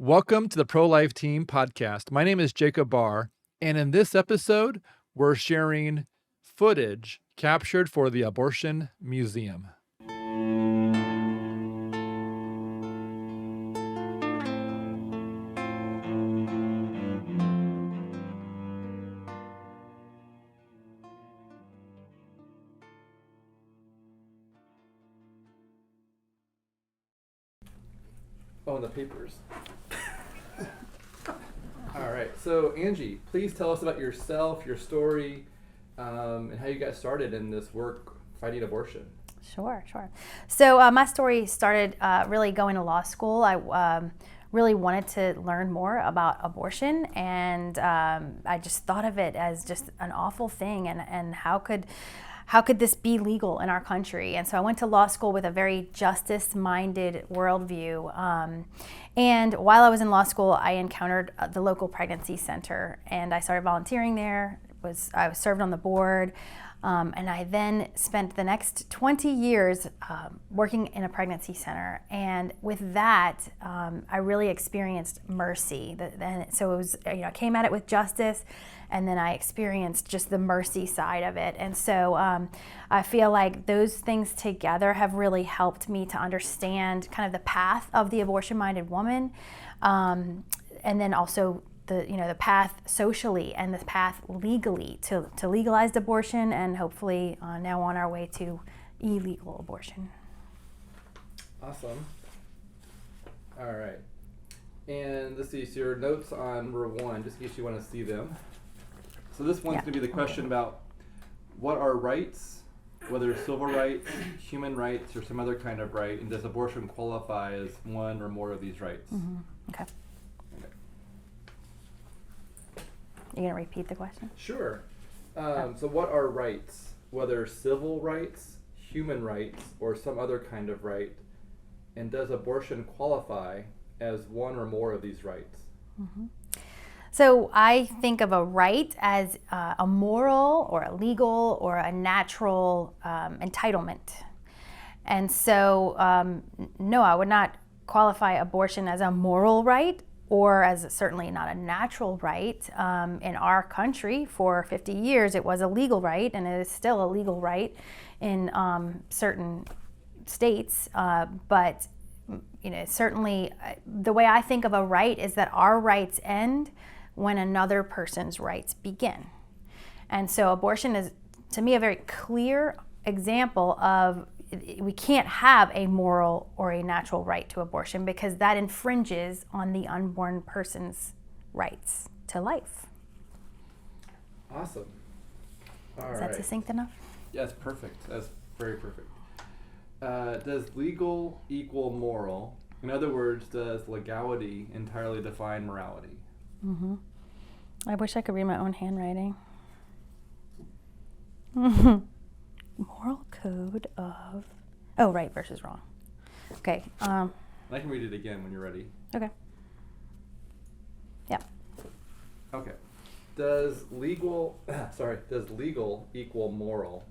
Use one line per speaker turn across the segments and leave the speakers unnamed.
Welcome to the ProLife Team podcast. My name is Jacob Barr, and in this episode, we're sharing footage captured for the Abortion Museum. Oh, and the papers. All right. So, Angie, please tell us about yourself, your story, and how you got started in this work fighting abortion.
Sure. So my story started really going to law school. I really wanted to learn more about abortion, and I just thought of it as just an awful thing, and how could this be legal in our country? And so I went to law school with a very justice-minded worldview. And while I was in law school, I encountered the local pregnancy center, and I started volunteering there. I was served on the board, and I then spent the next 20 years working in a pregnancy center. And with that, I really experienced mercy. So it was, I came at it with justice, and then I experienced just the mercy side of it. And so I feel like those things together have really helped me to understand kind of the path of the abortion-minded woman, and then also the path socially and the path legally to legalized abortion, and hopefully now on our way to illegal abortion.
Awesome. All right. And let's see, so your notes on number one, just in case you want to see them. So this one's going to be the question about what are rights, whether civil rights, human rights, or some other kind of right, and does abortion qualify as one or more of these rights?
Mm-hmm. Okay. You going to repeat the question?
Sure. So what are rights, whether civil rights, human rights, or some other kind of right, and does abortion qualify as one or more of these rights?
Mm-hmm. So I think of a right as a moral or a legal or a natural entitlement. And so, no, I would not qualify abortion as a moral right, or as certainly not a natural right. In our country, for 50 years, it was a legal right, and it is still a legal right in certain states. But certainly, the way I think of a right is that our rights end when another person's rights begin. And so abortion is, to me, a very clear example of we can't have a moral or a natural right to abortion, because that infringes on the unborn person's rights to life.
Awesome. All
Is
right.
that succinct enough?
Yes, perfect. That's very perfect. Does legal equal moral? In other words, does legality entirely define morality?
Mm-hmm. I wish I could read my own handwriting. Moral code of... Oh, right versus wrong. Okay.
I can read it again when you're ready.
Okay. Yeah.
Okay. Does legal equal moral?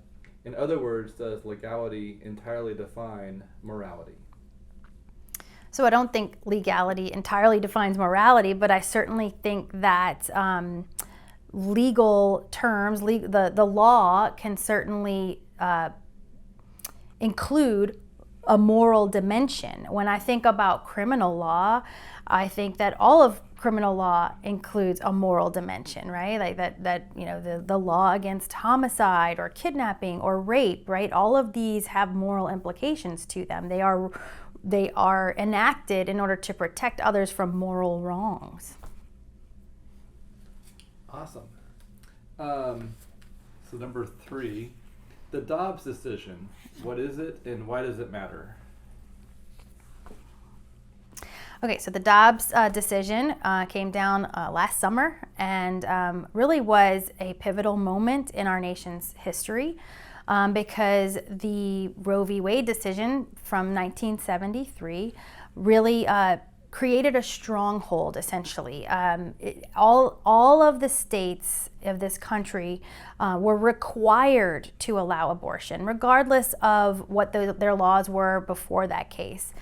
In other words, does legality entirely define morality?
So I don't think legality entirely defines morality, but I certainly think that legal terms, the law can certainly include a moral dimension. When I think about criminal law, I think that all of criminal law includes a moral dimension, right? Like the law against homicide or kidnapping or rape, right? All of these have moral implications to them. They are enacted in order to protect others from moral wrongs.
Awesome. So number 3, the Dobbs decision. What is it and why does it matter?
Okay, so the Dobbs decision came down last summer, and really was a pivotal moment in our nation's history, because the Roe v. Wade decision from 1973 really created a stronghold, essentially. All of the states of this country were required to allow abortion, regardless of what their laws were before that case.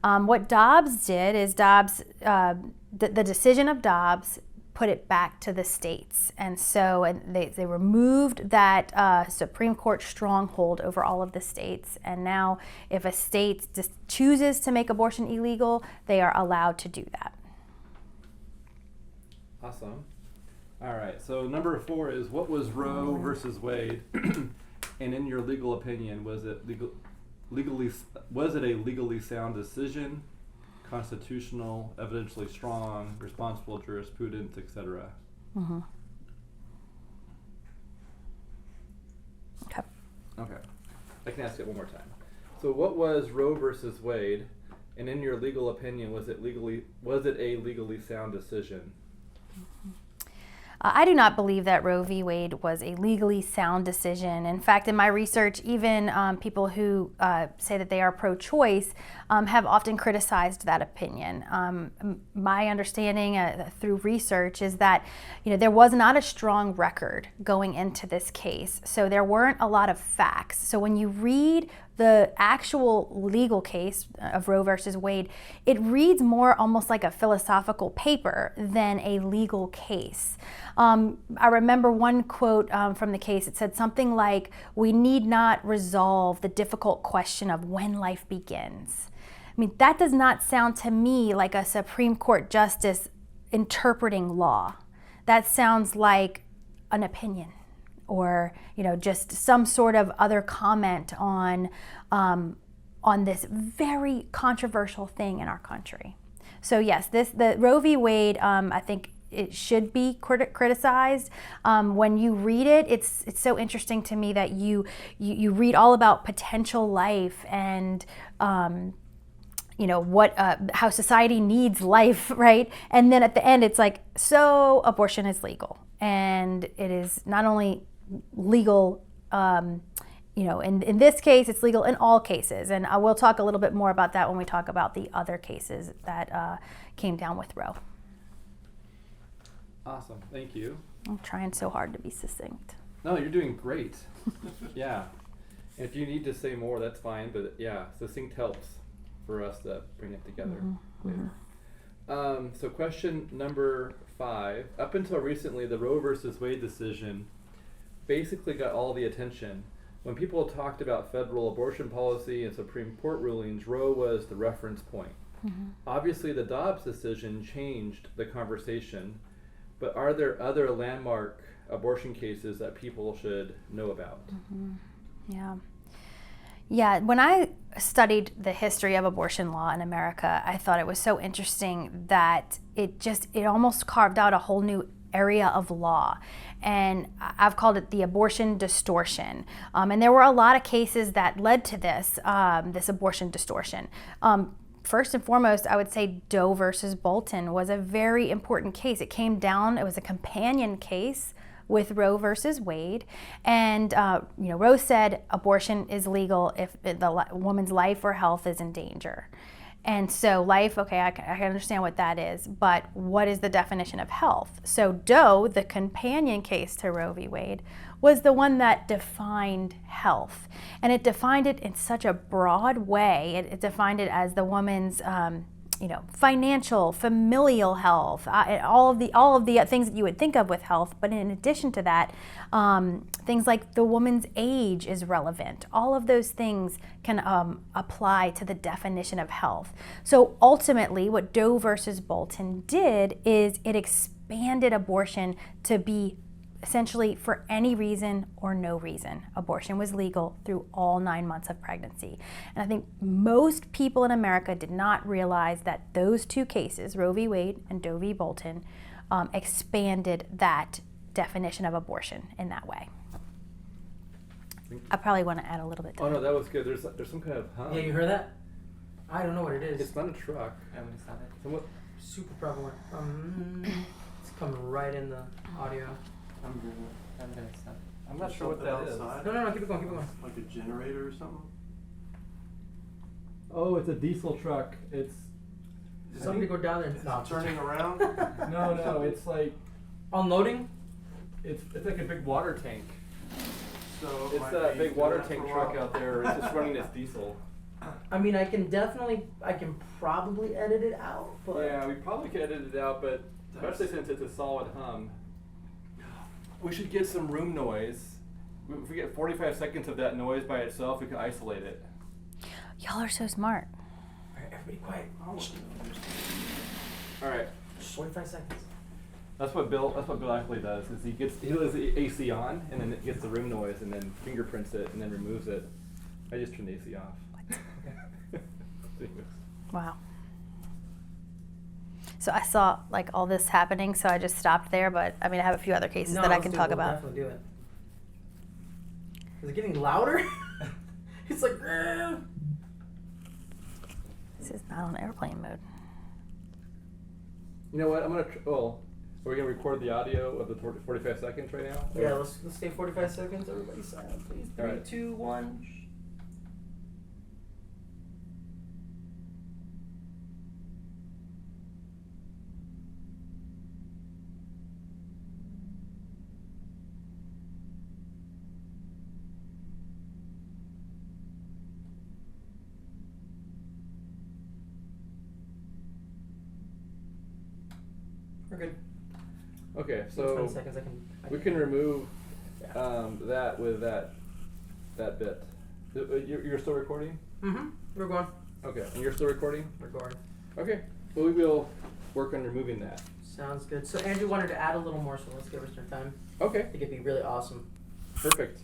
What Dobbs did is the decision of Dobbs put it back to the states. And so they removed that Supreme Court stronghold over all of the states. And now if a state just chooses to make abortion illegal, they are allowed to do that.
Awesome. All right, so number 4 is, what was Roe versus Wade? And in your legal opinion, was it a legally sound decision, constitutional, evidentially strong, responsible jurisprudence, etc.?
Mm-hmm. Okay.
Okay. I can ask it one more time. So what was Roe versus Wade? And in your legal opinion, was it a legally sound decision?
I do not believe that Roe v. Wade was a legally sound decision. In fact, in my research, even people who say that they are pro-choice have often criticized that opinion. My understanding through research is that there was not a strong record going into this case, so there weren't a lot of facts. So when you read the actual legal case of Roe versus Wade, it reads more almost like a philosophical paper than a legal case. I remember one quote from the case. It said something like, "We need not resolve the difficult question of when life begins." I mean, that does not sound to me like a Supreme Court justice interpreting law. That sounds like an opinion, or just some sort of other comment on this very controversial thing in our country. So yes, the Roe v. Wade, I think it should be criticized. When you read it, it's so interesting to me that you read all about potential life and how society needs life, right? And then at the end, it's like, so abortion is legal, and it is not only legal, in this case, it's legal in all cases. And I will talk a little bit more about that when we talk about the other cases that came down with Roe.
Awesome, thank you.
I'm trying so hard to be succinct.
No, you're doing great. Yeah. And if you need to say more, that's fine, but yeah, succinct helps for us to bring it together later. So question number 5. Up until recently, the Roe versus Wade decision basically got all the attention. When people talked about federal abortion policy and Supreme Court rulings, Roe was the reference point. Obviously, the Dobbs decision changed the conversation, but are there other landmark abortion cases that people should know about?
Yeah, when I studied the history of abortion law in America, I thought it was so interesting that it almost carved out a whole new area of law. And I've called it the abortion distortion. And there were a lot of cases that led to this abortion distortion. First and foremost, I would say Doe versus Bolton was a very important case. It was a companion case with Roe versus Wade. And Roe said abortion is legal if the woman's life or health is in danger. And so life, okay, I can understand what that is, but what is the definition of health? So Doe, the companion case to Roe v. Wade, was the one that defined health. And it defined it in such a broad way. It defined it as the woman's financial, familial health, all of the things that you would think of with health. But in addition to that, things like the woman's age is relevant. All of those things can apply to the definition of health. So ultimately, what Doe versus Bolton did is it expanded abortion to be essentially for any reason or no reason. Abortion was legal through all 9 months of pregnancy. And I think most people in America did not realize that those two cases, Roe v. Wade and Doe v. Bolton, expanded that definition of abortion in that way. I probably want to add a little bit to that.
Oh no, that was good. There's some kind of hum.
Yeah, you heard that? I don't know what it is.
It's not a truck.
It's not it.
Somewhat.
Super prevalent. It's coming right in the audio.
I'm gonna stop.
I'm not sure what that is.
No, keep it going.
Like a generator or something?
Oh, it's a diesel truck. It's
Somebody go down there.
It's turning around?
no, it's like
Unloading?
it's like a big water tank.
So
It's
might
that
be
big water
doing that
tank
for a
truck
while.
out there. It's just running its diesel.
I mean, I can probably edit it out, but
Yeah, we probably could edit it out, but especially since it's a solid hum, we should get some room noise. If we get 45 seconds of that noise by itself, we can isolate it.
Y'all are so smart.
All right, everybody quiet.
All right.
45 seconds.
That's what Bill actually does. Is he leaves the AC on, and then it gets the room noise, and then fingerprints it, and then removes it. I just turned the AC off.
Wow. So I saw like all this happening, so I just stopped there. But I mean, I have a few other cases that I can talk about.
Definitely do it. Is it getting louder? It's like.
This is not on airplane mode.
You know what? I'm gonna. Are we gonna record the audio of the 45 seconds right now?
Yeah, let's stay 45 seconds. Everybody silent, please.
All
3,
right.
2, 1. We're good.
Okay,
20
so
seconds.
we can remove that with that bit. You're still recording?
Mm-hmm. We're going.
Okay, and you're still recording?
We're going.
Okay, well, we will work on removing that.
Sounds good. So Andrew wanted to add a little more, so let's give her some time.
Okay,
I think it'd be really awesome.
perfect.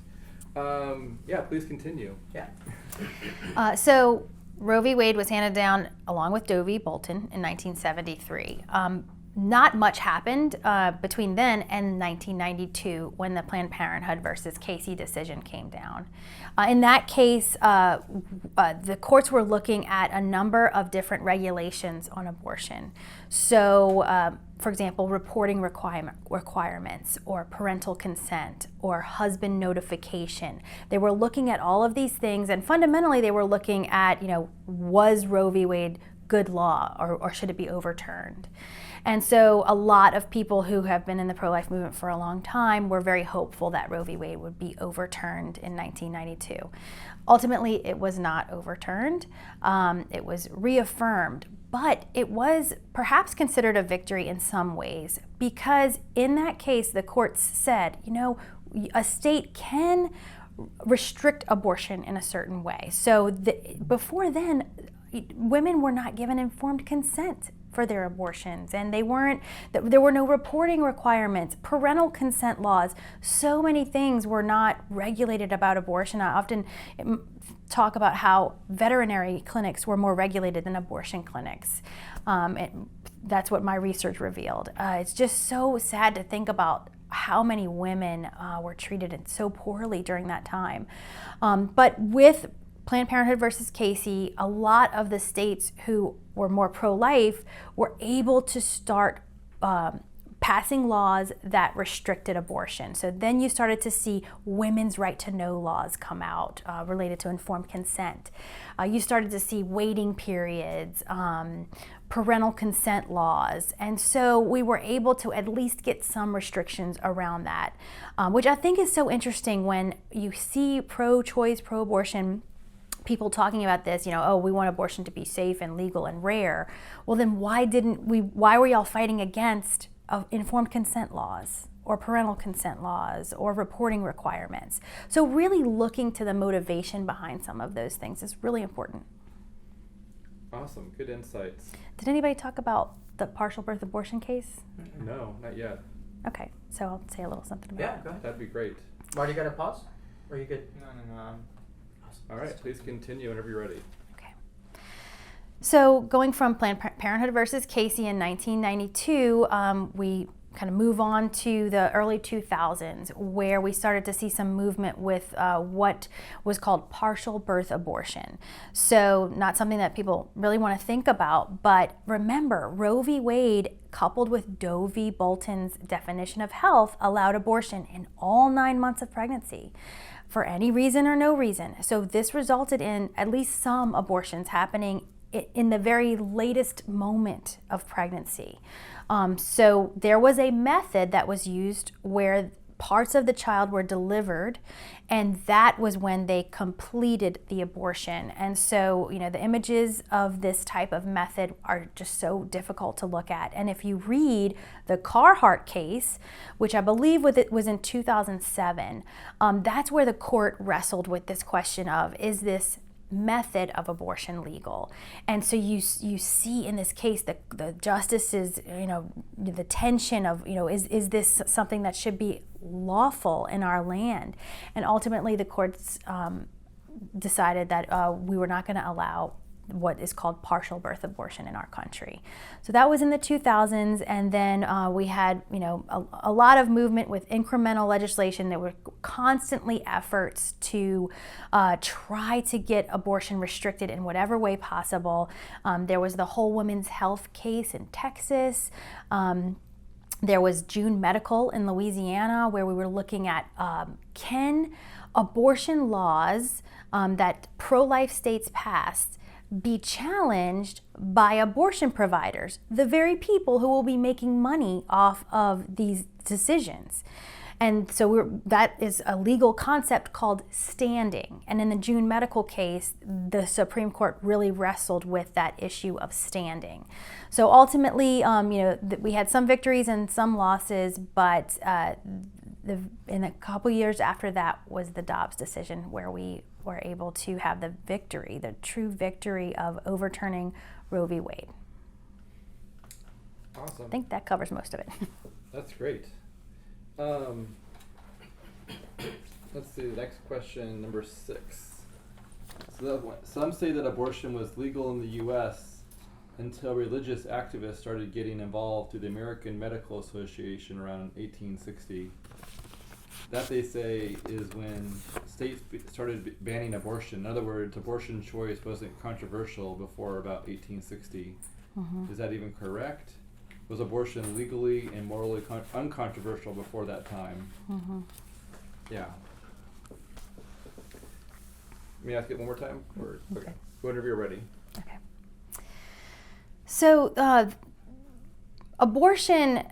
Yeah, please continue.
Yeah.
So Roe v. Wade was handed down along with Doe v. Bolton in 1973. Not much happened between then and 1992 when the Planned Parenthood versus Casey decision came down. In that case, the courts were looking at a number of different regulations on abortion. So, for example, reporting requirements or parental consent or husband notification. They were looking at all of these things, and fundamentally they were looking at, was Roe v. Wade good law or should it be overturned? And so a lot of people who have been in the pro-life movement for a long time were very hopeful that Roe v. Wade would be overturned in 1992. Ultimately, it was not overturned. It was reaffirmed, but it was perhaps considered a victory in some ways because in that case, the courts said, a state can restrict abortion in a certain way. So before then, women were not given informed consent for their abortions, and there were no reporting requirements, parental consent laws. So many things were not regulated about abortion. I often talk about how veterinary clinics were more regulated than abortion clinics. That's what my research revealed. It's just so sad to think about how many women were treated so poorly during that time. But with Planned Parenthood versus Casey, a lot of the states who were more pro-life were able to start passing laws that restricted abortion. So then you started to see women's right to know laws come out related to informed consent. You started to see waiting periods, parental consent laws. And so we were able to at least get some restrictions around that, which I think is so interesting when you see pro-choice, pro-abortion people talking about this, we want abortion to be safe and legal and rare. Well, then why were y'all fighting against informed consent laws or parental consent laws or reporting requirements? So really looking to the motivation behind some of those things is really important.
Awesome, good insights.
Did anybody talk about the partial birth abortion case?
No, not yet.
Okay, so I'll say a little something about it.
Go ahead.
That'd be great.
Marty, you got to pause? Or are you good?
No.
All right, please continue whenever you're ready.
Okay. So going from Planned Parenthood versus Casey in 1992, we kind of move on to the early 2000s, where we started to see some movement with what was called partial birth abortion. So not something that people really want to think about, but remember, Roe v. Wade coupled with Doe v. Bolton's definition of health allowed abortion in all 9 months of pregnancy, for any reason or no reason. So this resulted in at least some abortions happening in the very latest moment of pregnancy. So there was a method that was used where parts of the child were delivered, and that was when they completed the abortion. And so, the images of this type of method are just so difficult to look at. And if you read the Carhart case, which I believe was in 2007, that's where the court wrestled with this question of, is this method of abortion legal? And so you see in this case the justices, the tension of, is this something that should be lawful in our land? And ultimately the courts decided that we were not going to allow what is called partial birth abortion in our country. So that was in the 2000s, and then we had a lot of movement with incremental legislation. There were constantly efforts to try to get abortion restricted in whatever way possible. There was the whole women's health case in Texas. There was June Medical in Louisiana, where we were looking at can abortion laws that pro-life states passed be challenged by abortion providers, the very people who will be making money off of these decisions. And so that is a legal concept called standing. And in the June Medical case, the Supreme Court really wrestled with that issue of standing. So ultimately, we had some victories and some losses, but in a couple years after that was the Dobbs decision, where we were able to have the victory, the true victory of overturning Roe v. Wade.
Awesome.
I think that covers most of it.
That's great. Let's see, the next question, number 6. So some say that abortion was legal in the U.S. until religious activists started getting involved through the American Medical Association around 1860. That, they say, is when states started banning abortion. In other words, abortion choice wasn't controversial before about 1860. Mm-hmm. Is that even correct? Was abortion legally and morally uncontroversial before that time? Mm-hmm. Yeah. Let me ask it one more time? Or, okay. Whenever you're ready.
Okay. So, abortion,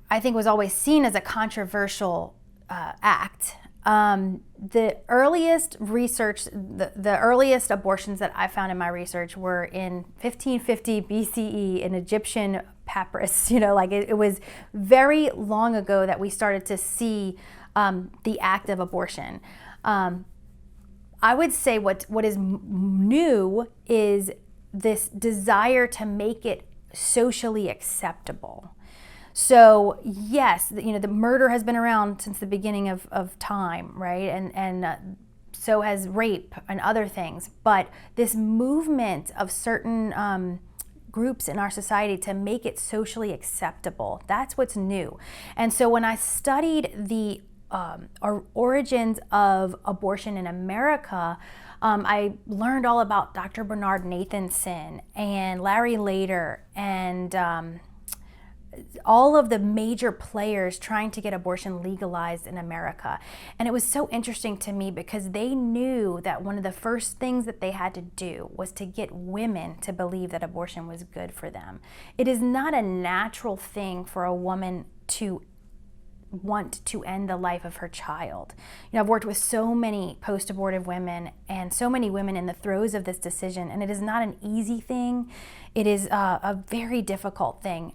I think, was always seen as a controversial act. The earliest research, the earliest abortions that I found in my research were in 1550 BCE in Egyptian papyrus. It was very long ago that we started to see the act of abortion. I would say what is new is this desire to make it socially acceptable. So yes, the murder has been around since the beginning of time, right? And so has rape and other things. But this movement of certain groups in our society to make it socially acceptable, that's what's new. And so when I studied the origins of abortion in America, I learned all about Dr. Bernard Nathanson and Larry Lader and all of the major players trying to get abortion legalized in America. And it was so interesting to me because they knew that one of the first things that they had to do was to get women to believe that abortion was good for them. It is not a natural thing for a woman to want to end the life of her child. I've worked with so many post-abortive women and so many women in the throes of this decision, and it is not an easy thing. It is a very difficult thing.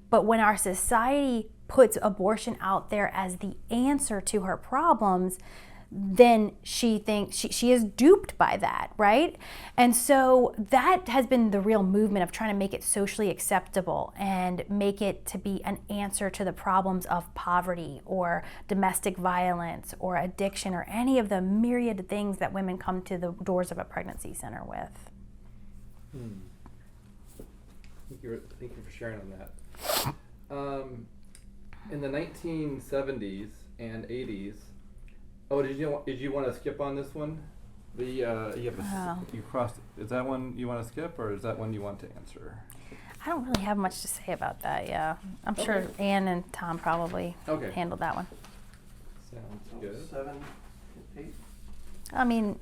But when our society puts abortion out there as the answer to her problems, then she thinks she is duped by that, right? And so that has been the real movement of trying to make it socially acceptable and make it to be an answer to the problems of poverty or domestic violence or addiction or any of the myriad things that women come to the doors of a pregnancy center with.
Thank you for sharing on that. In the 1970s and 80s, did you want to skip on this one? You crossed. Is that one you want to skip, or is that one you want to answer?
I don't really have much to say about that. Yeah, I'm sure Ann and Tom probably handled that one.
Sounds good.
7, 8.
I mean,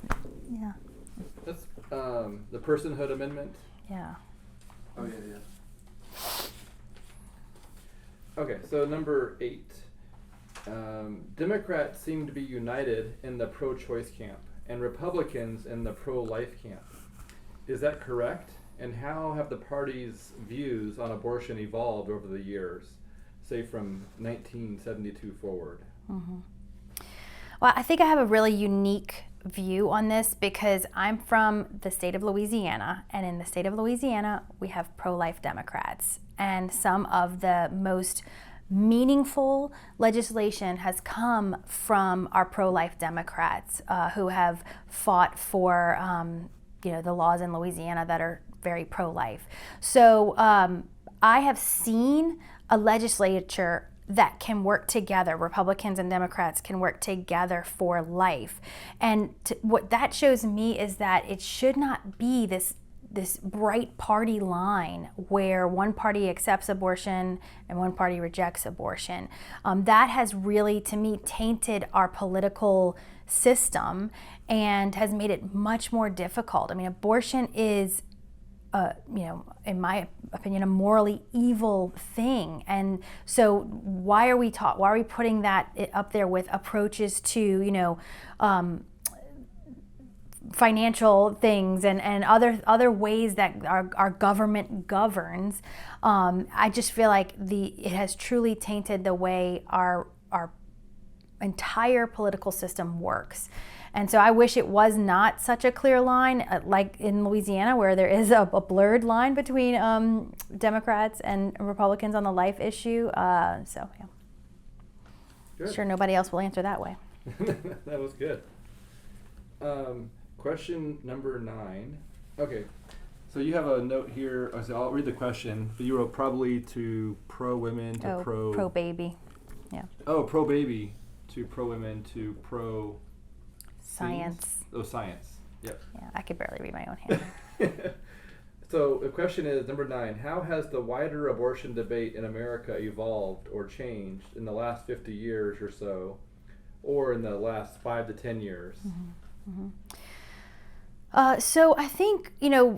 yeah.
That's the Personhood Amendment.
Yeah.
Oh yeah.
Okay, so number 8. Democrats seem to be united in the pro-choice camp and Republicans in the pro-life camp. Is that correct? And how have the party's views on abortion evolved over the years, say from 1972 forward?
Well, I think I have a really unique view on this because I'm from the state of Louisiana, and in the state of Louisiana, we have pro-life Democrats, and some of the most meaningful legislation has come from our pro-life Democrats who have fought for the laws in Louisiana that are very pro-life. So I have seen a legislature that can work together. Republicans and Democrats can work together for life. And what that shows me is that it should not be this bright party line where one party accepts abortion and one party rejects abortion. That has really, to me, tainted our political system and has made it much more difficult. I mean, abortion is in my opinion, a morally evil thing. And so why are we putting that up there with approaches to, financial things and other ways that our government governs? I just feel like it has truly tainted the way our entire political system works. And so I wish it was not such a clear line, like in Louisiana, where there is a blurred line between Democrats and Republicans on the life issue. So, yeah.
Good.
Sure nobody else will answer that way.
That was good. Question number 9. Okay, so you have a note here. I'll read the question. But you wrote probably to pro-women to
pro-baby. Yeah.
Oh, pro-baby to pro-women to pro...
Science.
Oh, science. Yep.
Yeah, I could barely read my own hand.
So the question is, number 9, how has the wider abortion debate in America evolved or changed in the last 50 years or so, or in the last 5 to 10 years?
So I think,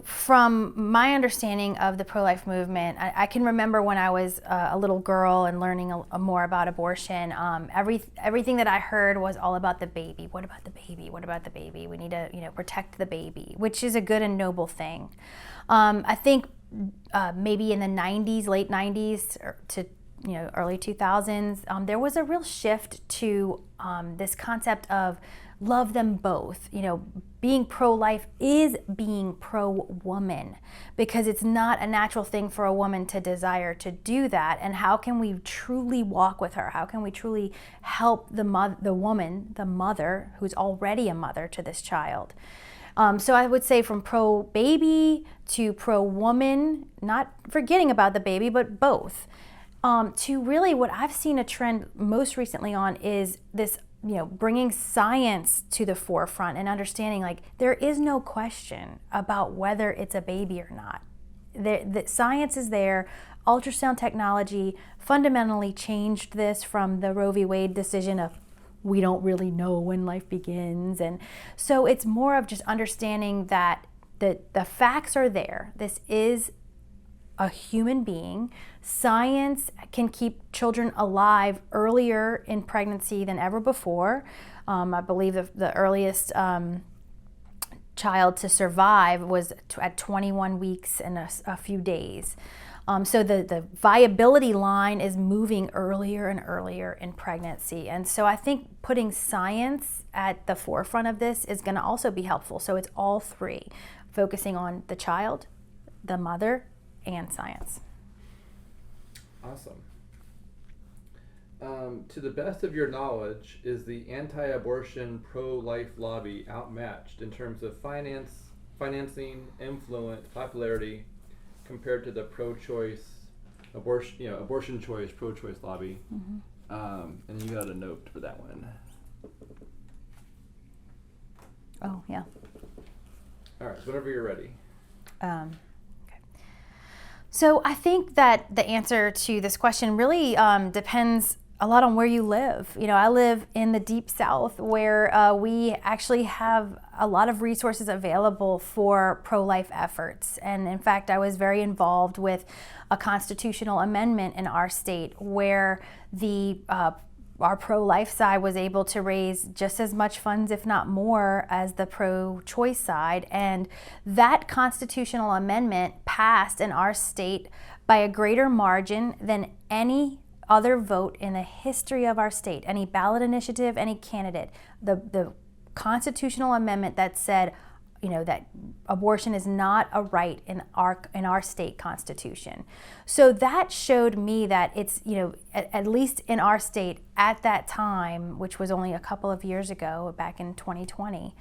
from my understanding of the pro-life movement, I can remember when I was a little girl and learning more about abortion, everything that I heard was all about the baby. What about the baby? What about the baby? We need to, protect the baby, which is a good and noble thing. I think maybe in the 90s, late 90s to early 2000s, there was a real shift to this concept of love them both. Being pro-life is being pro-woman, because it's not a natural thing for a woman to desire to do that. And how can we truly walk with her? How can we truly help the woman, the mother, who's already a mother to this child? So I would say from pro-baby to pro-woman, not forgetting about the baby, but both. To really what I've seen a trend most recently on is this, bringing science to the forefront and understanding there is no question about whether it's a baby or not. The science is there. Ultrasound technology fundamentally changed this from the Roe v. Wade decision of we don't really know when life begins. And so it's more of just understanding that the facts are there. This is a human being. Science can keep children alive earlier in pregnancy than ever before. I believe the earliest child to survive was at 21 weeks and a few days. So the viability line is moving earlier and earlier in pregnancy. And so I think putting science at the forefront of this is going to also be helpful. So it's all three, focusing on the child, the mother, and science.
Awesome. To the best of your knowledge, is the anti-abortion pro-life lobby outmatched in terms of financing, influence, popularity, compared to the pro-choice abortion choice, pro-choice lobby? And you got a note for that one.
Oh, yeah.
All right, whenever you're ready.
So I think that the answer to this question really depends a lot on where you live. I live in the Deep South, where we actually have a lot of resources available for pro-life efforts. And in fact, I was very involved with a constitutional amendment in our state where the our pro-life side was able to raise just as much funds, if not more, as the pro-choice side. And that constitutional amendment passed in our state by a greater margin than any other vote in the history of our state, any ballot initiative, any candidate. The constitutional amendment that said, that abortion is not a right in our state constitution. So that showed me that it's, at least in our state at that time, which was only a couple of years ago, back in 2020,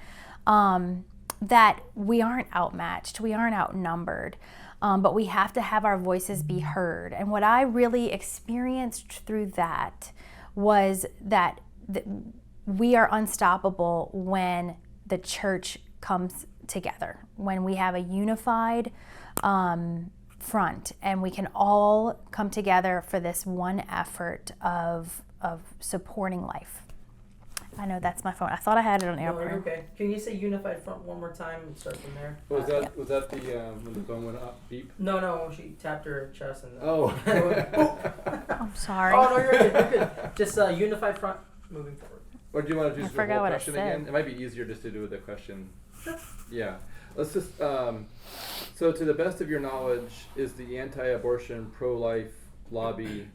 that we aren't outmatched, we aren't outnumbered, but we have to have our voices be heard. And what I really experienced through that was that we are unstoppable when the church comes together, when we have a unified front and we can all come together for this one effort of supporting life. I know that's my phone. I thought I had it on
No,
airplane.
you're okay. Can you say unified front one more time and start from there?
Was that the when the phone went up beep?
No, she tapped her chest and
Oh.
it went, boop.
I'm sorry.
Oh no, you're good. You're good. Just unified front moving forward.
Or do you want to do
I
the
forgot
whole
what I
question
said.
again? It might be easier just to do the question. Yeah. Let's just, so to the best of your knowledge, is the anti-abortion pro-life lobby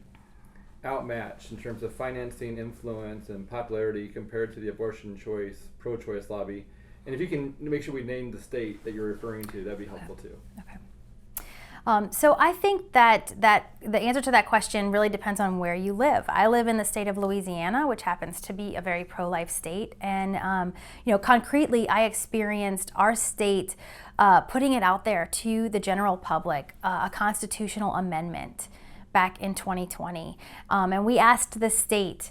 outmatched in terms of financing, influence, and popularity compared to the abortion choice, pro-choice lobby? And if you can make sure we name the state that you're referring to, that'd be helpful too.
Okay. So I think that the answer to that question really depends on where you live. I live in the state of Louisiana, which happens to be a very pro-life state, and concretely, I experienced our state putting it out there to the general public, a constitutional amendment back in 2020, and we asked the state,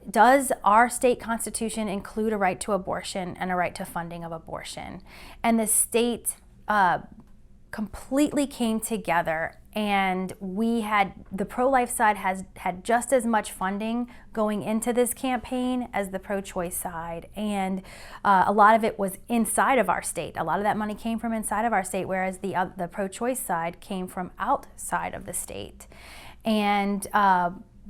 does our state constitution include a right to abortion and a right to funding of abortion? And the state completely came together, and we had the pro-life side had just as much funding going into this campaign as the pro-choice side, and a lot of it was inside of our state. A lot of that money came from inside of our state, whereas the pro-choice side came from outside of the state. And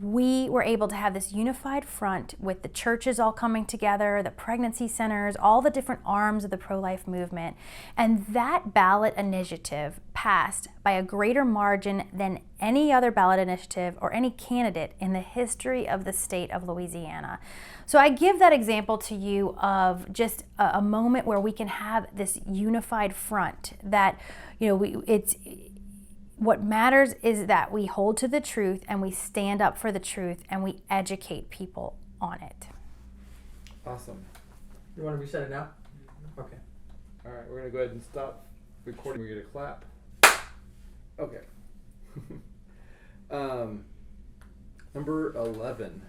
we were able to have this unified front with the churches all coming together, the pregnancy centers, all the different arms of the pro-life movement. And that ballot initiative passed by a greater margin than any other ballot initiative or any candidate in the history of the state of Louisiana. So I give that example to you of just a moment where we can have this unified front that, what matters is that we hold to the truth and we stand up for the truth and we educate people on it.
Awesome.
You want to reset it now? Okay.
All right, we're going to go ahead and stop recording. We're going to clap. Okay. Number 11.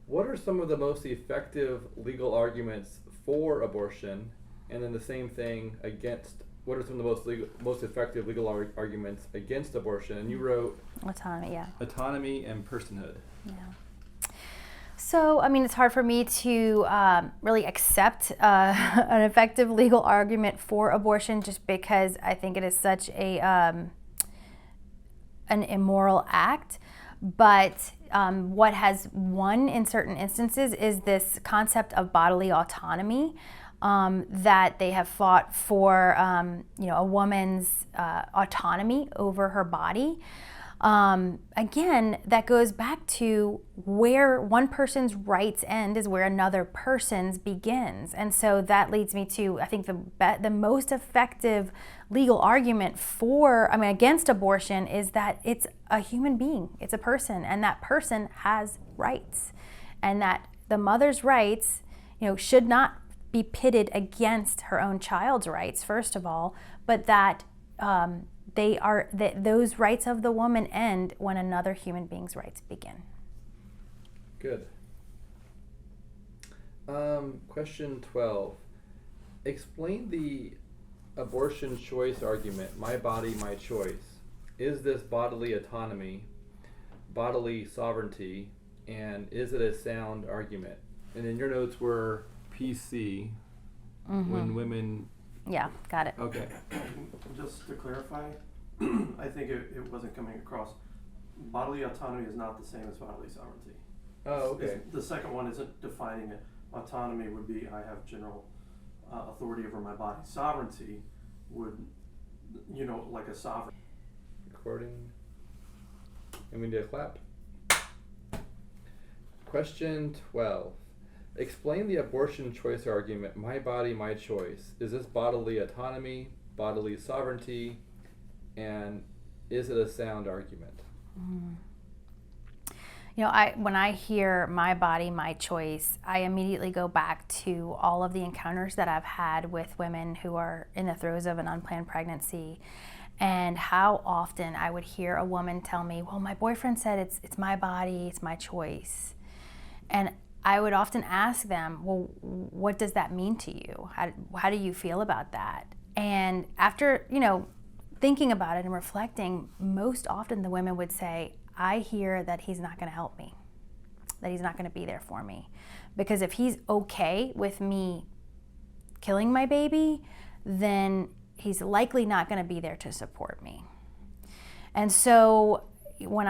What are some of the most effective legal arguments for abortion? And then the same thing against. What are some of the most effective legal arguments against abortion? And you wrote
Autonomy, yeah.
Autonomy and personhood.
Yeah. So, it's hard for me to really accept an effective legal argument for abortion just because I think it is such an immoral act. But what has won in certain instances is this concept of bodily autonomy. That they have fought for, a woman's autonomy over her body. Again, that goes back to where one person's rights end is where another person's begins. And so that leads me to, I think, the most effective legal argument against abortion is that it's a human being, it's a person, and that person has rights. And that the mother's rights, should not be pitted against her own child's rights, first of all, but that those rights of the woman end when another human being's rights begin.
Good. Question 12. Explain the abortion choice argument, my body, my choice. Is this bodily autonomy, bodily sovereignty, and is it a sound argument? And then your notes were PC, when women...
Yeah, got it.
Okay.
Just to clarify, I think it wasn't coming across. Bodily autonomy is not the same as bodily sovereignty.
Oh, okay.
The second one isn't defining it. Autonomy would be I have general authority over my body. Sovereignty would, like a sovereign.
Recording. And we need a clap. Question 12. Explain the abortion choice argument, my body, my choice. Is this bodily autonomy, bodily sovereignty, and is it a sound argument?
When I hear my body, my choice, I immediately go back to all of the encounters that I've had with women who are in the throes of an unplanned pregnancy, and how often I would hear a woman tell me, well, my boyfriend said it's my body, it's my choice. And I would often ask them, well, what does that mean to you? How do you feel about that? And after, thinking about it and reflecting, most often the women would say, I hear that he's not going to help me, that he's not going to be there for me. Because if he's okay with me killing my baby, then he's likely not going to be there to support me. And so when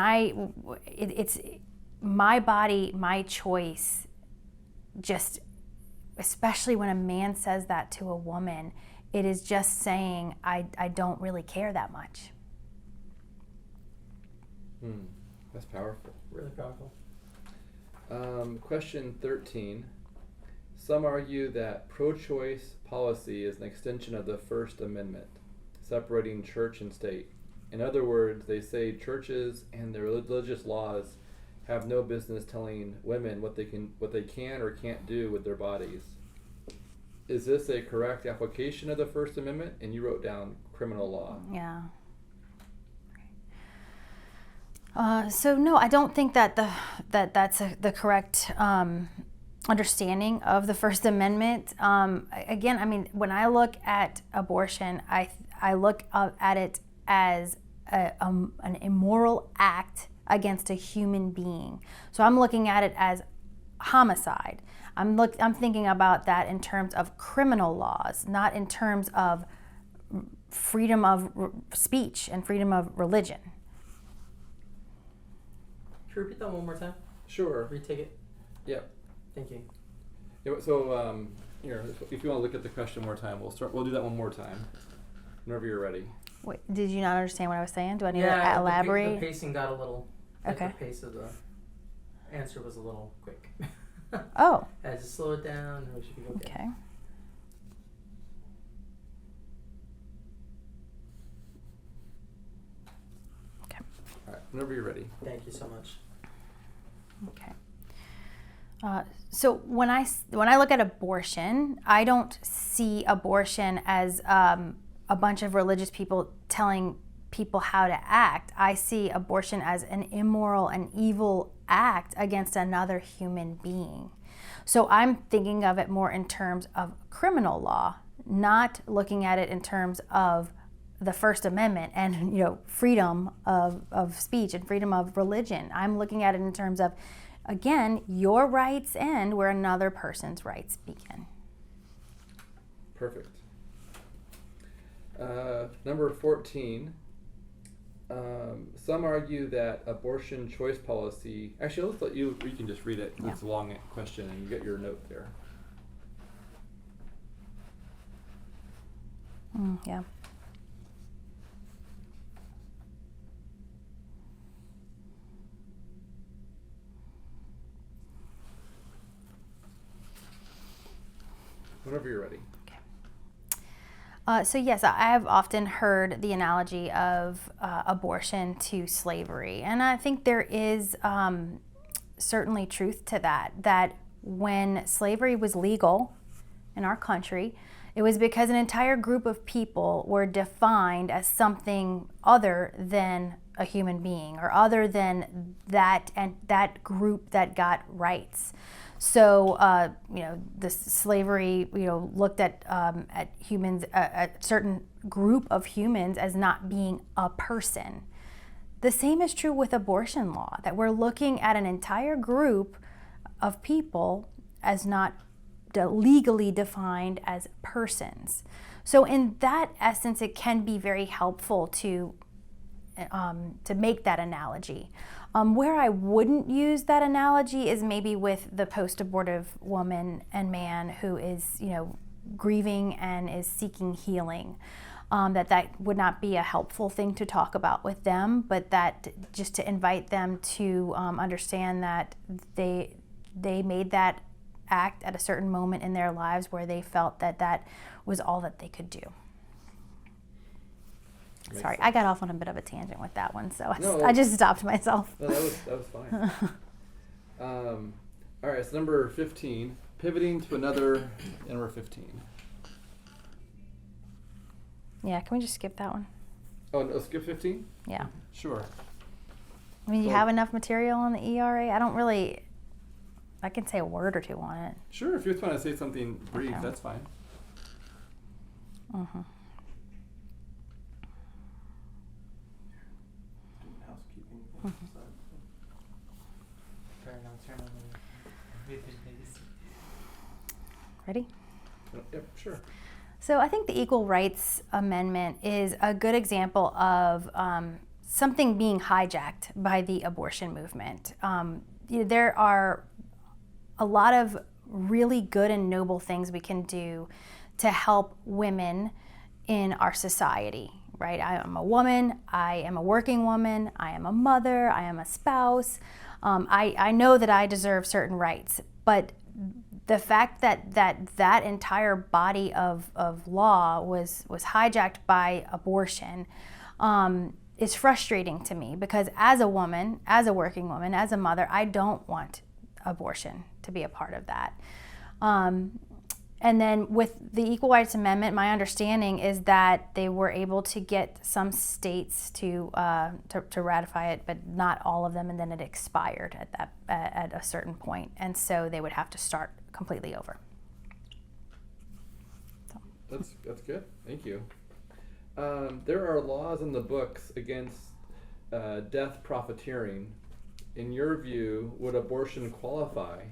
it's my body, my choice, just especially when a man says that to a woman, it is just saying, I don't really care that much.
That's powerful.
Really powerful.
Question 13. Some argue that pro-choice policy is an extension of the First Amendment, separating church and state. In other words, they say churches and their religious laws have no business telling women what they can or can't do with their bodies. Is this a correct application of the First Amendment? And you wrote down criminal law.
Yeah. So no, I don't think that that's the correct understanding of the First Amendment. Again, when I look at abortion, I look at it as an immoral act against a human being. So I'm looking at it as homicide. I'm thinking about that in terms of criminal laws, not in terms of freedom of speech and freedom of religion.
Can you repeat that one more time?
Sure.
Retake it.
Yep.
Thank you.
Yeah, so here, if you want to look at the question one more time, we'll do that one more time. Whenever you're ready.
Wait, did you not understand what I was saying? Do I need to
The
elaborate?
pacing got a little.
Okay.
The pace of the answer was a little quick.
Oh.
I had to slow it down, and we should be okay.
Okay.
All right, whenever you're ready.
Thank you so much.
Okay. So when I look at abortion, I don't see abortion as a bunch of religious people telling people how to act. I see abortion as an immoral and evil act against another human being. So I'm thinking of it more in terms of criminal law, not looking at it in terms of the First Amendment and freedom of speech and freedom of religion. I'm looking at it in terms of, again, your rights end where another person's rights begin.
Perfect. Number 14. Some argue that abortion choice policy. Actually, let's let you can just read it.
Yeah.
It's a long question, and you get your note there.
Yeah.
Whenever you're ready.
So yes, I have often heard the analogy of abortion to slavery, and I think there is certainly truth to that. That when slavery was legal in our country, it was because an entire group of people were defined as something other than a human being, or other than that and that group that got rights. So, the slavery, looked at humans, a certain group of humans as not being a person. The same is true with abortion law, that we're looking at an entire group of people as not legally defined as persons. So in that essence, it can be very helpful to make that analogy. Where I wouldn't use that analogy is maybe with the post-abortive woman and man who is, grieving and is seeking healing. That would not be a helpful thing to talk about with them, but that just to invite them to understand that they made that act at a certain moment in their lives where they felt that was all that they could do.
Makes
Sorry,
sense.
I got off on a bit of a tangent with that one, so
No,
I just stopped myself.
No, that was fine. All right, so number 15, pivoting to another, and we're 15.
Yeah, can we just skip that one?
Oh, no, skip 15?
Yeah.
Sure.
I mean, you
Well-
have enough material on the ERA? I can say a word or two on it.
Sure, if you just want to say something brief,
Okay.
that's fine.
Mm-hmm.
Housekeeping.
Turn on the videos.
Ready?
Yep, sure.
So I think the Equal Rights Amendment is a good example of something being hijacked by the abortion movement. There are a lot of really good and noble things we can do to help women in our society, right? I am a woman, I am a working woman, I am a mother, I am a spouse. I know that I deserve certain rights, but the fact that entire body of law was hijacked by abortion is frustrating to me, because as a woman, as a working woman, as a mother, I don't want abortion to be a part of that. And then with the Equal Rights Amendment, my understanding is that they were able to get some states to ratify it, but not all of them, and then it expired at a certain point, and so they would have to start completely over. So.
That's good. Thank you. There are laws in the books against death profiteering. In your view, would abortion qualify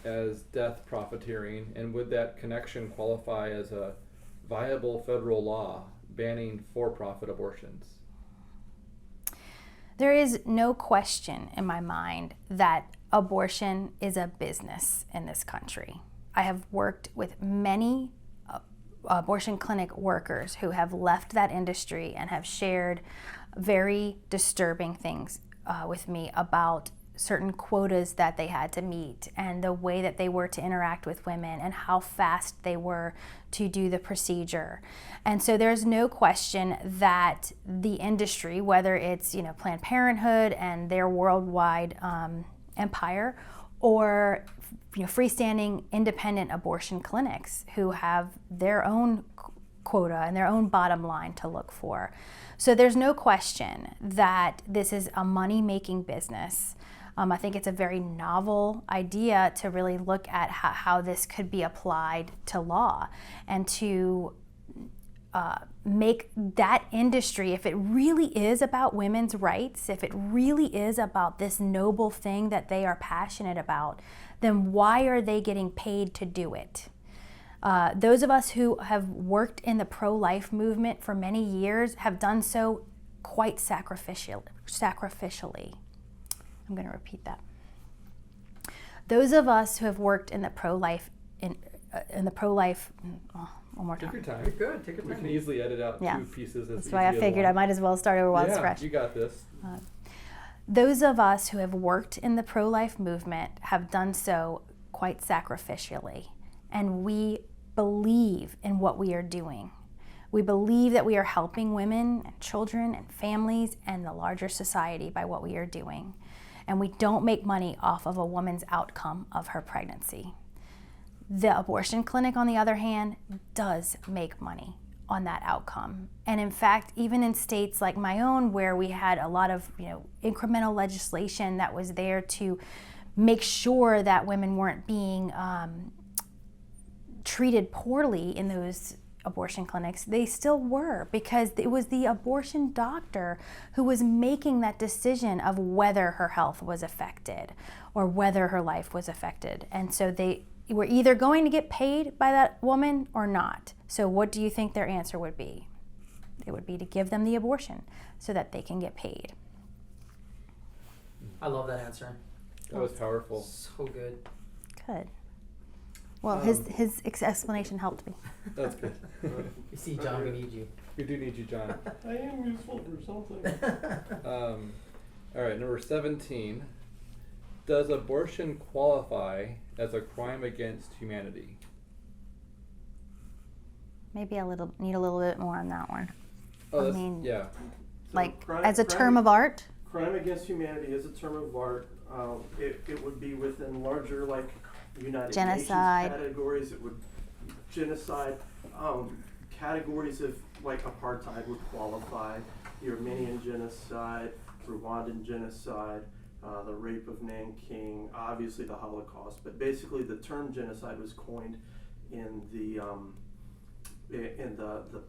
as death profiteering, and would that connection qualify as a viable federal law banning for-profit abortions?
There is no question in my mind that abortion is a business in this country. I have worked with many abortion clinic workers who have left that industry and have shared very disturbing things with me about certain quotas that they had to meet and the way that they were to interact with women and how fast they were to do the procedure. And so there's no question that the industry, whether it's Planned Parenthood and their worldwide empire, or freestanding independent abortion clinics who have their own quota and their own bottom line to look for. So there's no question that this is a money-making business. I think it's a very novel idea to really look at how this could be applied to law, and to make that industry, if it really is about women's rights, if it really is about this noble thing that they are passionate about, then why are they getting paid to do it? Those of us who have worked in the pro-life movement for many years have done so quite sacrificially. I'm going to repeat that. Those of us who have worked in the pro-life, one more
Take
time.
your time.
You're good. Take your
We
time.
can easily edit out
Yeah.
two pieces. As
That's why I figured I might as well start over while it's fresh.
You got this.
Those of us who have worked in the pro-life movement have done so quite sacrificially, and we believe in what we are doing. We believe that we are helping women and children and families and the larger society by what we are doing. And we don't make money off of a woman's outcome of her pregnancy. The abortion clinic, on the other hand, does make money on that outcome. And in fact, even in states like my own, where we had a lot of incremental legislation that was there to make sure that women weren't being treated poorly in those abortion clinics, they still were, because it was the abortion doctor who was making that decision of whether her health was affected or whether her life was affected. And so they were either going to get paid by that woman or not. So what do you think their answer would be? It would be to give them the abortion so that they can get paid.
I love that answer.
That was powerful.
So good.
Good. Well, his explanation helped me.
That's good.
You see, John, we need you.
We do need you, John.
I am useful for something.
All right, number 17. Does abortion qualify as a crime against humanity?
Maybe need a little bit more on that one.
Oh,
I
that's,
mean,
yeah.
Like
crime-
as a
crime-
term of art.
Crime against humanity is a term of art. It would be within larger, like, United
Genocide.
Nations categories. It would genocide. Categories of, like, apartheid would qualify. The Armenian genocide, Rwandan genocide, the rape of Nanking, obviously the Holocaust. But basically, the term genocide was coined in the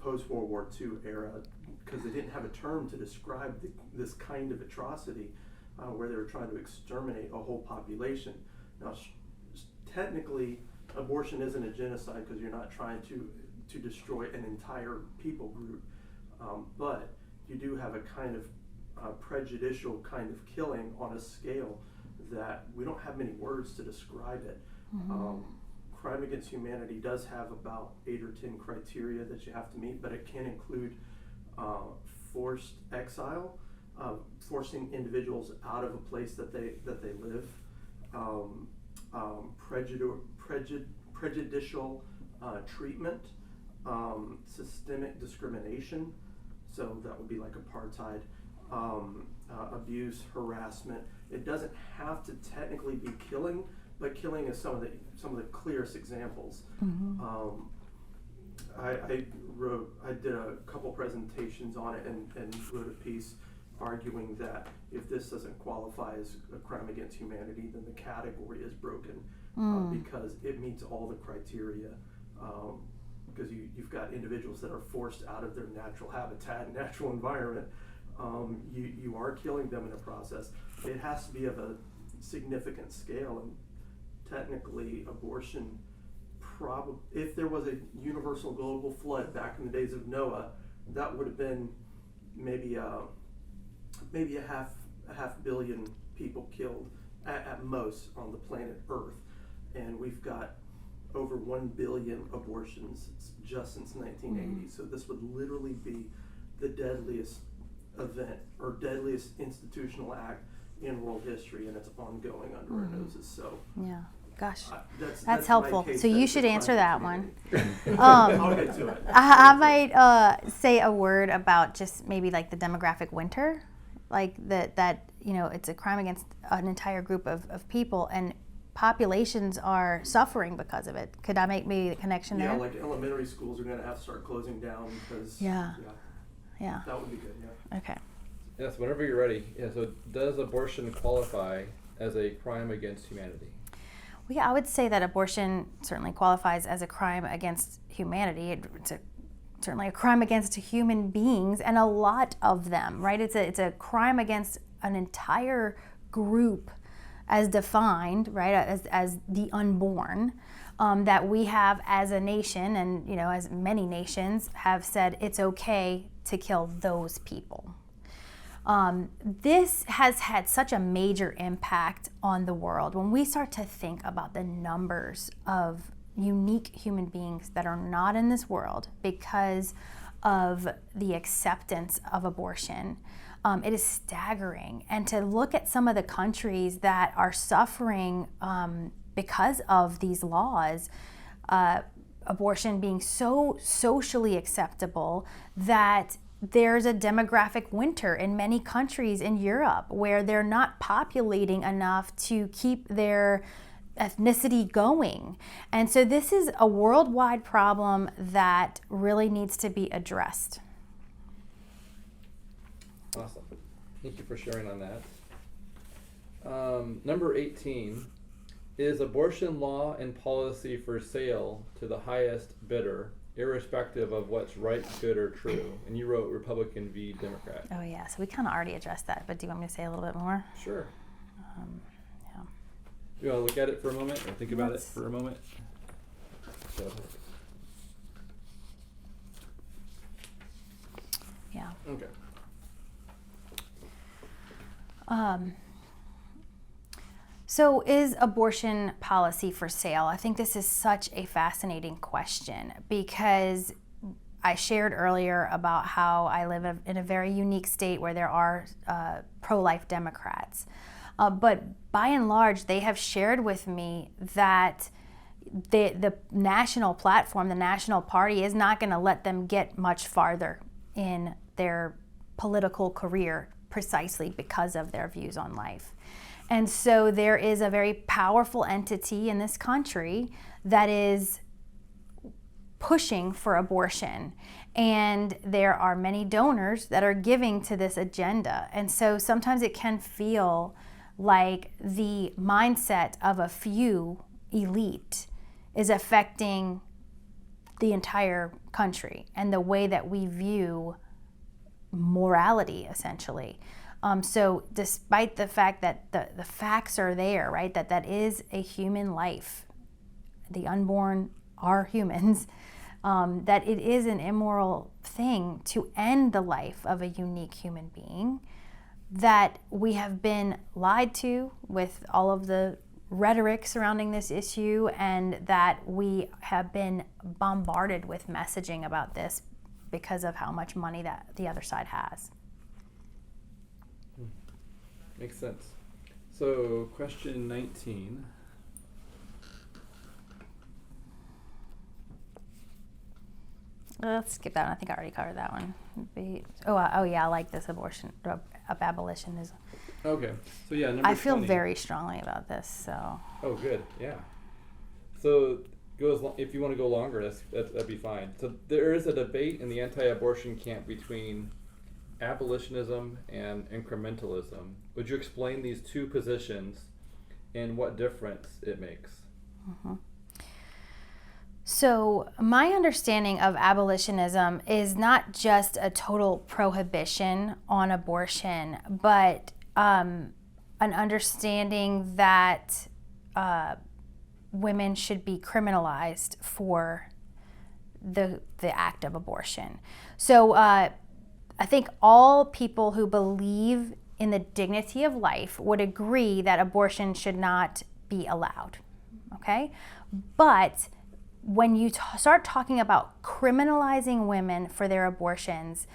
post-World War II era, because they didn't have a term to describe this kind of atrocity, where they were trying to exterminate a whole population. Now, technically, abortion isn't a genocide because you're not trying to destroy an entire people group, but you do have a kind of prejudicial kind of killing on a scale that we don't have many words to describe it. Crime against humanity does have about 8 or 10 criteria that you have to meet, but it can include forced exile, forcing individuals out of a place that they live, prejudicial treatment, systemic discrimination, so that would be like apartheid, abuse, harassment. It doesn't have to technically be killing, but killing is some of the clearest examples. I did a couple presentations on it and wrote a piece arguing that if this doesn't qualify as a crime against humanity, then the category is broken because it meets all the criteria. Because you've got individuals that are forced out of their natural habitat and natural environment. You are killing them in the process. It has to be of a significant scale, and technically abortion, if there was a universal global flood back in the days of Noah, that would have been maybe a half billion people killed at most on the planet Earth, and we've got over 1 billion abortions just since 1980. So this would literally be the deadliest event or deadliest institutional act in world history, and it's ongoing under our noses. So
Yeah. Gosh,
that's
that's
my
helpful.
case
So
that
you
it's a
should
crime
answer
against
that one.
humanity. I'll get to it.
I might say a word about just maybe like the demographic winter, like that it's a crime against an entire group of people, and populations are suffering because of it. Could I make maybe the connection
Yeah,
there?
like elementary schools are going to have to start closing down because
Yeah.
that would be good. Yeah.
Okay.
Yes, whenever you're ready. Yeah, so does abortion qualify as a crime against humanity?
Well, yeah, I would say that abortion certainly qualifies as a crime against humanity. It's certainly a crime against human beings, and a lot of them, right? It's a crime against an entire group as defined, right, as the unborn, that we have as a nation, and as many nations have said it's okay to kill those people. This has had such a major impact on the world. When we start to think about the numbers of unique human beings that are not in this world because of the acceptance of abortion, it is staggering. And to look at some of the countries that are suffering because of these laws, abortion being so socially acceptable that there's a demographic winter in many countries in Europe where they're not populating enough to keep their ethnicity going. And so this is a worldwide problem that really needs to be addressed.
Awesome. Thank you for sharing on that. Number 18. Is abortion law and policy for sale to the highest bidder, irrespective of what's right, good, or true? And you wrote Republican v. Democrat.
Oh yeah, so we kind of already addressed that, but do you want me to say a little bit more?
Sure.
Yeah.
You want to look at it for a moment or think about it for a moment? So.
Yeah.
Okay.
So is abortion policy for sale? I think this is such a fascinating question because I shared earlier about how I live in a very unique state where there are pro-life Democrats. But by and large, they have shared with me that the national platform, the national party, is not going to let them get much farther in their political career precisely because of their views on life. And so there is a very powerful entity in this country that is pushing for abortion. And there are many donors that are giving to this agenda. And so sometimes it can feel like the mindset of a few elite is affecting the entire country and the way that we view morality, essentially. So despite the fact that the facts are there, right, that is a human life, the unborn are humans, that it is an immoral thing to end the life of a unique human being, that we have been lied to with all of the rhetoric surrounding this issue, and that we have been bombarded with messaging about this because of how much money that the other side has.
Makes sense. So, question 19.
Let's skip that one. I think I already covered that one. Oh yeah, I like this abortion of abolitionism.
Okay. So yeah, number
I feel
20.
very strongly about this. So.
Oh, good. Yeah. So if you want to go longer, that'd be fine. So there is a debate in the anti-abortion camp between abolitionism and incrementalism. Would you explain these two positions and what difference it makes?
Mm-hmm. So my understanding of abolitionism is not just a total prohibition on abortion, but an understanding that women should be criminalized for the act of abortion. So I think all people who believe in the dignity of life would agree that abortion should not be allowed, okay? But when you start talking about criminalizing women for their abortions,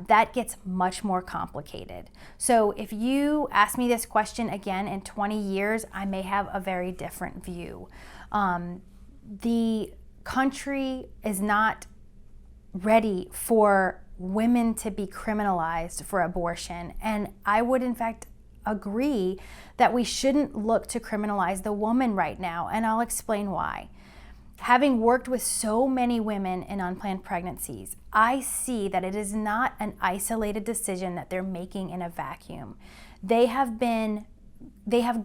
that gets much more complicated. So if you ask me this question again in 20 years, I may have a very different view. The country is not ready for women to be criminalized for abortion, and I would in fact agree that we shouldn't look to criminalize the woman right now, and I'll explain why. Having worked with so many women in unplanned pregnancies, I see that it is not an isolated decision that they're making in a vacuum. They have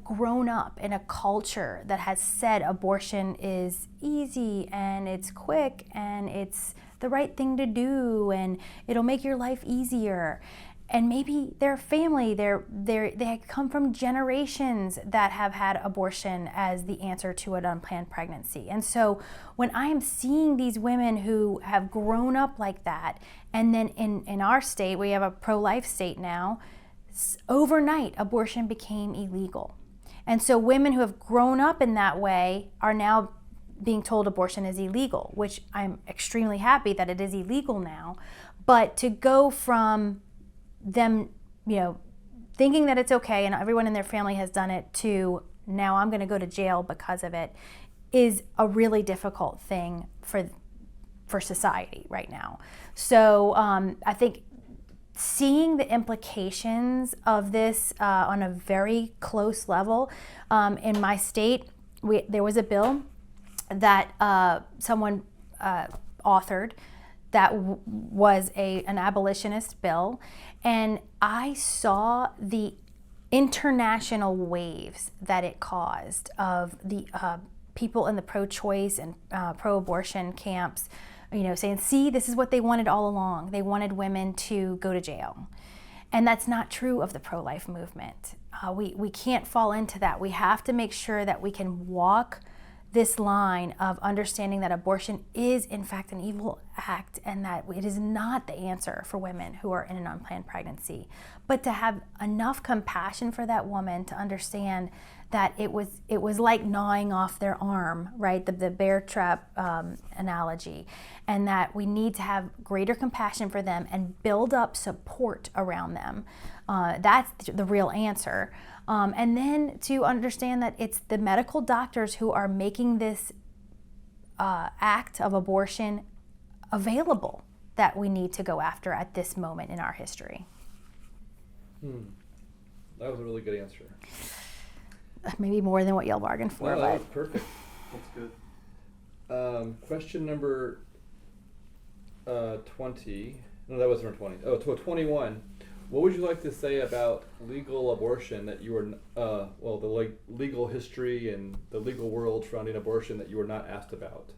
grown up in a culture that has said abortion is easy and it's quick and it's the right thing to do and it'll make your life easier. And maybe their family, they come from generations that have had abortion as the answer to an unplanned pregnancy. And so when I am seeing these women who have grown up like that, and then in our state, we have a pro-life state now, overnight abortion became illegal. And so women who have grown up in that way are now being told abortion is illegal, which I'm extremely happy that it is illegal now. But to go from them, thinking that it's okay and everyone in their family has done it to now I'm going to go to jail because of it is a really difficult thing for society right now. So I think seeing the implications of this on a very close level, in my state, there was a bill that someone authored that was an abolitionist bill, and I saw the international waves that it caused of the people in the pro-choice and pro-abortion camps, saying, see, this is what they wanted all along. They wanted women to go to jail. And that's not true of the pro-life movement. We can't fall into that. We have to make sure that we can walk this line of understanding that abortion is in fact an evil act and that it is not the answer for women who are in an unplanned pregnancy, but to have enough compassion for that woman to understand that it was like gnawing off their arm, right? The bear trap analogy, and that we need to have greater compassion for them and build up support around them. That's the real answer. And then to understand that it's the medical doctors who are making this act of abortion available that we need to go after at this moment in our history.
That was a really good answer.
Maybe more than what y'all bargained for,
No,
but
that was perfect.
That's good.
Question number 20. No, that was number 20. Oh, to 21. What would you like to say about legal abortion that you were, the legal history and the legal world surrounding abortion that you were not asked about?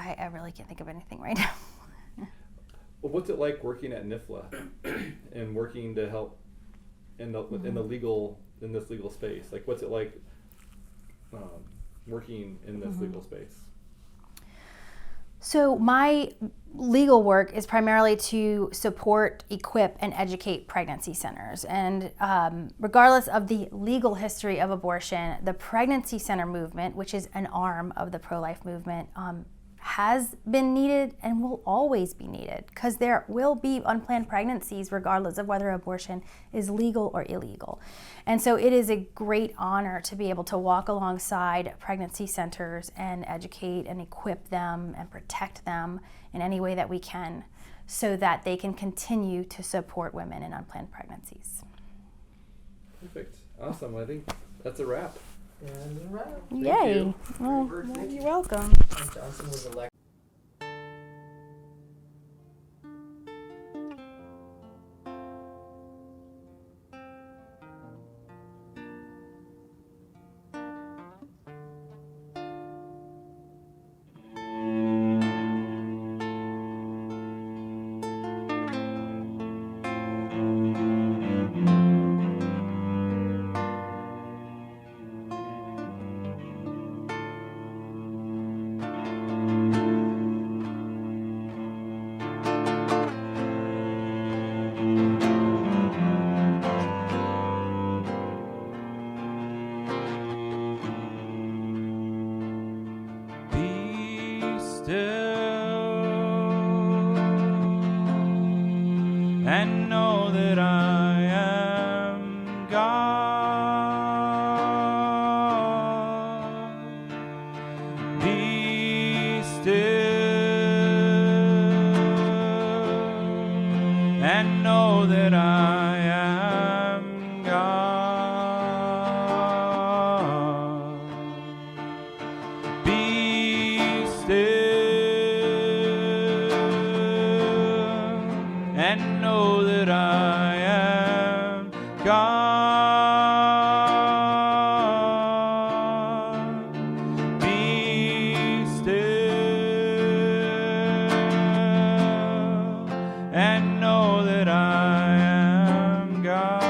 I really can't think of anything right now.
Well, what's it like working at NIFLA and working to help in this legal space? Like, what's it like working in this legal space?
So my legal work is primarily to support, equip, and educate pregnancy centers. And regardless of the legal history of abortion, the pregnancy center movement, which is an arm of the pro-life movement, has been needed and will always be needed, because there will be unplanned pregnancies regardless of whether abortion is legal or illegal. And so it is a great honor to be able to walk alongside pregnancy centers and educate and equip them and protect them in any way that we can, so that they can continue to support women in unplanned pregnancies.
Perfect. Awesome. I think that's a wrap.
And a wrap.
Yay.
you.
Well,
Thank
you're welcome.
Mike Johnson was elected.
And know that I am God. Be still and know that I am God. Be still and know that I am God. Be still and know that I am God.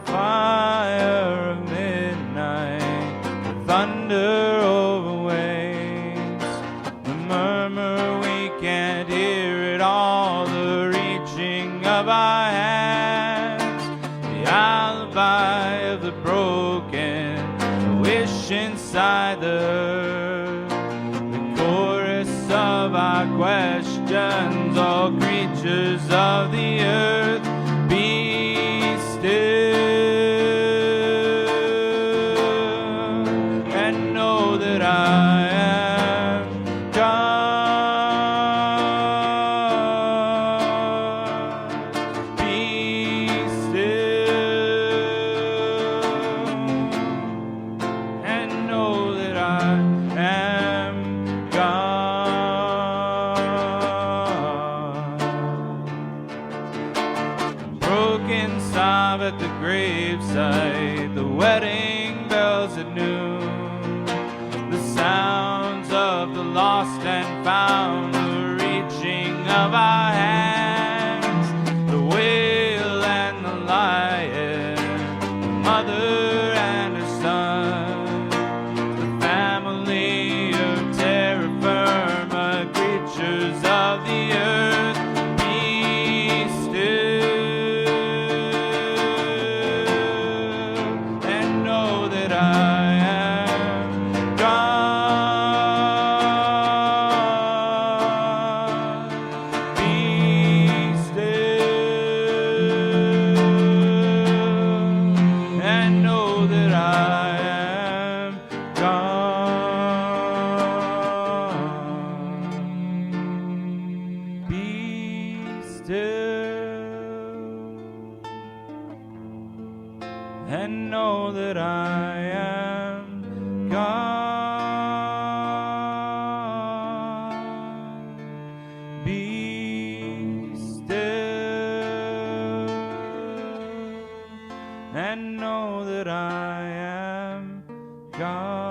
Fire of midnight, the thunder over waves, the murmur we can't hear it all, the reaching of our hands, the alibi of the broken, the wish inside the earth, the chorus of our questions, all creatures of the earth. Be still and know that I am God. Be still and know that I am God. Broken sob at the gravesite, the wedding bells at noon, the sounds of the lost and found, the reaching of our hands, the wail and the lion, mother and her son, the family of terra firma creatures of the earth, be still and know that I am God. Be still and know that I am God. Be still and know that I am God. Be still and know that I am God.